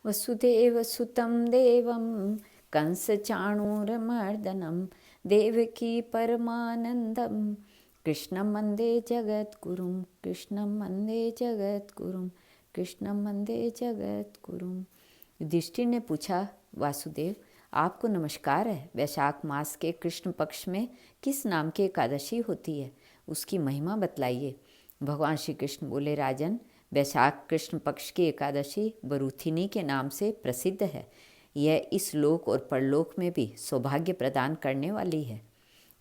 वसुदेवसुतं देवं कंसचाणूरमर्दनं देवकी परमानन्दं कृष्णं वन्दे जगद्गुरुं कृष्णं वन्दे जगद्गुरुं कृष्णं वन्दे जगद्गुरुं। युधिष्ठिर ने पूछा, वासुदेव आपको नमस्कार है। वैशाख मास के कृष्ण पक्ष में किस नाम की एकादशी होती है, उसकी महिमा बतलाइए। भगवान श्री कृष्ण बोले, राजन, वैशाख कृष्ण पक्ष की एकादशी बरूथिनी के नाम से प्रसिद्ध है। यह इस लोक और परलोक में भी सौभाग्य प्रदान करने वाली है।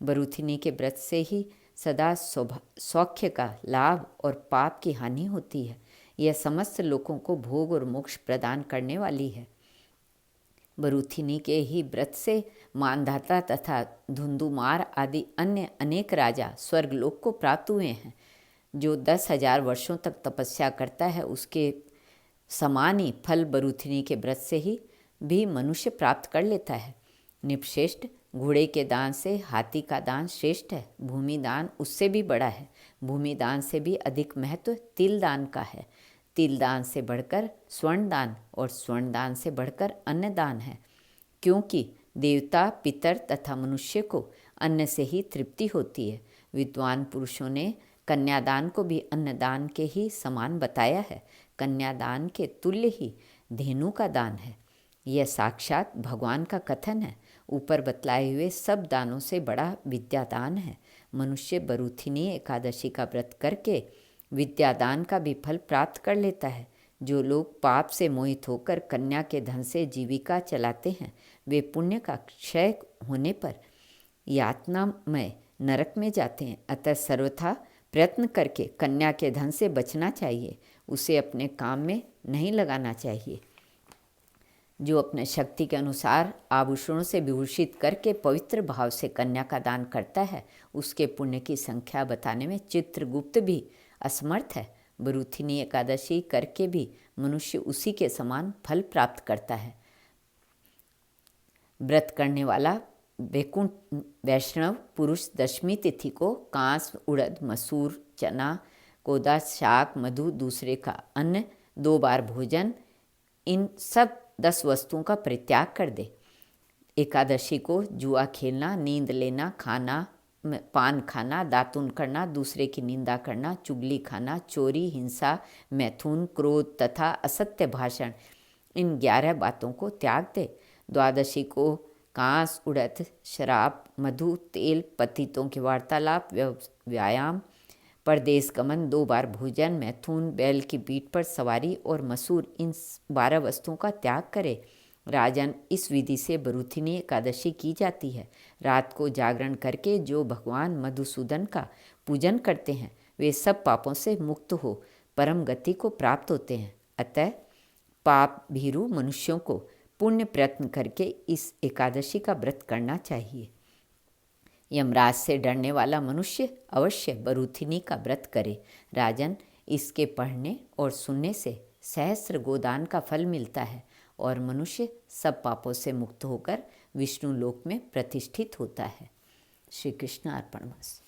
बरूथिनी के व्रत से ही सदा सौख्य का लाभ और पाप की हानि होती है। यह समस्त लोगों को भोग और मोक्ष प्रदान करने वाली है। बरूथिनी के ही व्रत से मानधाता तथा धुंधुमार आदि अन्य अनेक राजा स्वर्गलोक को प्राप्त हुए हैं। जो 10,000 वर्षों तक तपस्या करता है, उसके समान ही फल बरूथिनी के व्रत से ही भी मनुष्य प्राप्त कर लेता है। निपश्रेष्ठ, घोड़े के दान से हाथी का दान श्रेष्ठ है। भूमि दान उससे भी बड़ा है। भूमि दान से भी अधिक महत्व तिल दान का है। तिल दान से बढ़कर स्वर्ण दान और स्वर्ण दान से बढ़कर अन्न दान है, क्योंकि देवता, पितर तथा मनुष्य को अन्न से ही तृप्ति होती है। विद्वान पुरुषों ने कन्यादान को भी अन्नदान के ही समान बताया है। कन्यादान के तुल्य ही धेनु का दान है। यह साक्षात भगवान का कथन है। ऊपर बतलाए हुए सब दानों से बड़ा विद्यादान है। मनुष्य बरूथिनी एकादशी का व्रत करके विद्यादान का भी फल प्राप्त कर लेता है। जो लोग पाप से मोहित होकर कन्या के धन से जीविका चलाते हैं, वे पुण्य का क्षय होने पर यातनामय नरक में जाते हैं। अतः सर्वथा प्रयत्न करके कन्या के धन से बचना चाहिए। उसे अपने काम में नहीं लगाना चाहिए। जो अपने शक्ति के अनुसार आभूषणों से विभूषित करके पवित्र भाव से कन्या का दान करता है, उसके पुण्य की संख्या बताने में चित्रगुप्त भी असमर्थ है। बरूथिनी एकादशी करके भी मनुष्य उसी के समान फल प्राप्त करता है। व्रत करने वाला वैकुंठ वैष्णव पुरुष दशमी तिथि को कांस, उड़द, मसूर, चना, कोदा, शाक, मधु, दूसरे का अन्न, 2 बार भोजन, इन सब 10 वस्तुओं का परित्याग कर दे। एकादशी को जुआ खेलना, नींद लेना, खाना, पान खाना, दातून करना, दूसरे की निंदा करना, चुगली खाना, चोरी, हिंसा, मैथुन, क्रोध तथा असत्य भाषण, इन 11 बातों को त्याग दे। द्वादशी को कांस, उड़द, शराब, मधु, तेल, पतितों की वार्तालाप, व्यायाम, परदेश गमन, 2 बार भोजन, मैथुन, बैल की पीठ पर सवारी और मसूर, इन 12 वस्तुओं का त्याग करे। राजन, इस विधि से बरूथिनी एकादशी की जाती है। रात को जागरण करके जो भगवान मधुसूदन का पूजन करते हैं, वे सब पापों से मुक्त हो परम गति को प्राप्त होते हैं। अतः पाप भीरु मनुष्यों को पुण्य प्रयत्न करके इस एकादशी का व्रत करना चाहिए। यमराज से डरने वाला मनुष्य अवश्य बरूथिनी का व्रत करे। राजन, इसके पढ़ने और सुनने से सहस्र गोदान का फल मिलता है और मनुष्य सब पापों से मुक्त होकर विष्णु लोक में प्रतिष्ठित होता है। श्री कृष्ण अर्पणमस्तु।